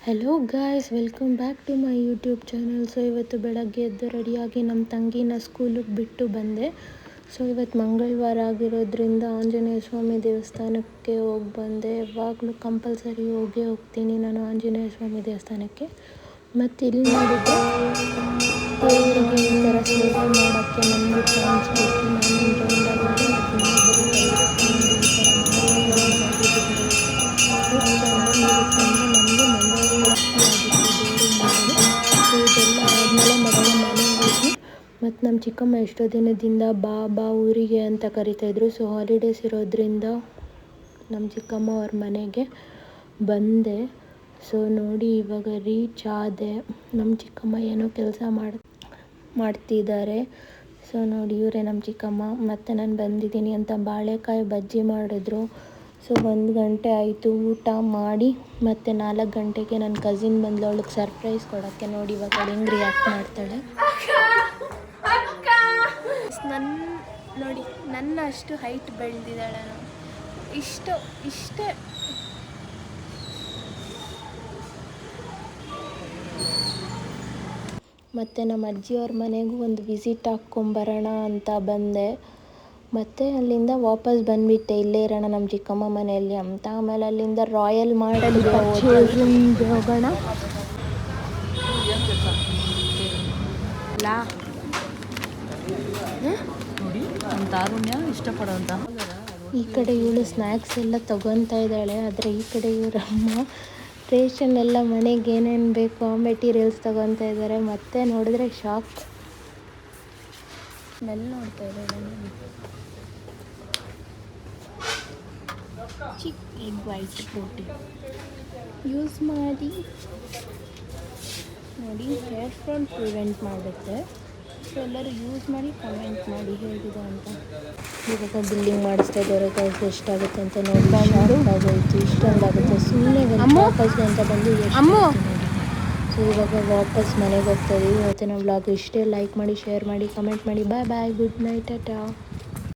Hello guys, welcome back to my YouTube channel. So ಇವತ್ತು ಬೆಳಗ್ಗೆ ಎದ್ದು ರೆಡಿಯಾಗಿ ನಮ್ಮ ತಂಗಿನ ಸ್ಕೂಲಿಗೆ ಬಿಟ್ಟು ಬಂದೆ. ಸೊ ಇವತ್ತು ಮಂಗಳವಾರ ಆಗಿರೋದ್ರಿಂದ ಆಂಜನೇಯ ಸ್ವಾಮಿ ದೇವಸ್ಥಾನಕ್ಕೆ ಹೋಗಿ ಬಂದೆ. ಯಾವಾಗಲೂ ಕಂಪಲ್ಸರಿ ಹೋಗ್ತೀನಿ ನಾನು ಆಂಜನೇಯ ಸ್ವಾಮಿ ದೇವಸ್ಥಾನಕ್ಕೆ. ಮತ್ತು ಇಲ್ಲಿ ನೋಡಿದ್ದೆ ದೇವರಿಗೆ ಈ ಥರ ಸೇವೆ ಮಾಡೋಕ್ಕೆ ನಮಗೆ ಚಾನ್ಸ್ ಬೇಕು. ನಾನು ಫ್ರೆಂಡಾಗಿದ್ದೆ ಮತ್ತು ಇನ್ನೊಬ್ಬರು ಈ ಥರ ಮತ್ತು ನಮ್ಮ ಚಿಕ್ಕಮ್ಮ ಎಷ್ಟೋ ದಿನದಿಂದ ಬಾ ಊರಿಗೆ ಅಂತ ಕರಿತಾಯಿದ್ರು. ಸೊ ಹಾಲಿಡೇಸ್ ಇರೋದ್ರಿಂದ ನಮ್ಮ ಚಿಕ್ಕಮ್ಮ ಅವ್ರ ಮನೆಗೆ ಬಂದೆ. ಸೊ ನೋಡಿ ಇವಾಗ ರೀಚ್ ಆದೆ. ನಮ್ಮ ಚಿಕ್ಕಮ್ಮ ಏನೋ ಕೆಲಸ ಮಾಡ್ತಿದ್ದಾರೆ. ಸೊ ನೋಡಿ ಇವರೇ ನಮ್ಮ ಚಿಕ್ಕಮ್ಮ. ಮತ್ತು ನಾನು ಬಂದಿದ್ದೀನಿ ಅಂತ ಬಾಳೆಕಾಯಿ ಬಜ್ಜಿ ಮಾಡಿದ್ರು. ಸೊ 1 ಗಂಟೆ ಆಯಿತು ಊಟ ಮಾಡಿ. ಮತ್ತು 4 ಗಂಟೆಗೆ ನನ್ನ ಕಸಿನ್ ಬಂದಳು ಅವಳಿಗೆ ಸರ್ಪ್ರೈಸ್ ಕೊಡೋಕ್ಕೆ. ನೋಡಿ ಇವಾಗ ಹೆಂಗೆ ರಿಯಾಕ್ಟ್ ಮಾಡ್ತಾಳೆ. ನನ್ನ ಅಷ್ಟು ಹೈಟ್ ಬೆಳೆದಿದ್ದಾಳೆ. ಇಷ್ಟೇ ಮತ್ತು ನಮ್ಮ ಅಜ್ಜಿಯವ್ರ ಮನೆಗೂ ಒಂದು ವಿಸಿಟ್ ಹಾಕ್ಕೊಂಬರೋಣ ಅಂತ ಬಂದೆ. ಮತ್ತು ಅಲ್ಲಿಂದ ವಾಪಸ್ ಬಂದುಬಿಟ್ಟೆ, ಇಲ್ಲೇ ಇರೋಣ ನಮ್ಮ ಚಿಕ್ಕಮ್ಮ ಮನೆಯಲ್ಲಿ ಅಂತ. ಆಮೇಲೆ ಅಲ್ಲಿಂದ ರಾಯಲ್ ಮಾಡಲ್ಗೆ ಹೋಗೋಣ. ಈ ಕಡೆ ಇವಳು ಸ್ನ್ಯಾಕ್ಸ್ ಎಲ್ಲ ತೊಗೊತಾ ಇದ್ದಾಳೆ. ಆದರೆ ಈ ಕಡೆ ಇವರಮ್ಮ ರೇಷನ್ ಎಲ್ಲ ಮನೆಗೆ ಏನೇನು ಬೇಕು ಆ ಮೆಟೀರಿಯಲ್ಸ್ ತೊಗೊತಾ ಇದ್ದಾರೆ. ಮತ್ತೆ ನೋಡಿದ್ರೆ ಶಾಕ್. ಸ್ಮೆಲ್ ನೋಡ್ತಾ ಇದ್ದಾಳೆ. ಚಿಕ್ ಎಗ್ ವೈಟ್ ಪ್ರೋಟೀನ್ ಯೂಸ್ ಮಾಡಿ ನೋಡಿ, ಹೇರ್ ಫಾಲ್ ಪ್ರಿವೆಂಟ್ ಮಾಡುತ್ತೆ. ಸೊ ಎಲ್ಲರೂ ಯೂಸ್ ಮಾಡಿ ಕಮೆಂಟ್ ಮಾಡಿ ಹೇಗಿದೆ ಅಂತ. ಇವಾಗ ಬಿಲ್ಲಿಂಗ್ ಮಾಡಿಸ್ತಾ ಇದ್ದಾರೆ. ಗೈಸ್ ಎಷ್ಟಾಗುತ್ತೆ ಅಂತ ನೋಡಿ ಆಗೋಯ್ತು. ಇಷ್ಟೊಂದಾಗುತ್ತೆ ಸುಮ್ಮನೆ ವಾಪಸ್ ಅಂತ ಬಂದು ನೋಡಿ. ಸೊ ಇವಾಗ ವಾಪಸ್ ಮನೆಗೆ ಹೋಗ್ತಾ ಇದ್ದೀವಿ. ಇವತ್ತಿನ ವ್ಲಾಗ್ ಇಷ್ಟೇ. ಲೈಕ್ ಮಾಡಿ, ಶೇರ್ ಮಾಡಿ, ಕಮೆಂಟ್ ಮಾಡಿ. ಬಾಯ್ ಬಾಯ್, ಗುಡ್ ನೈಟ್, ಟಾಟಾ.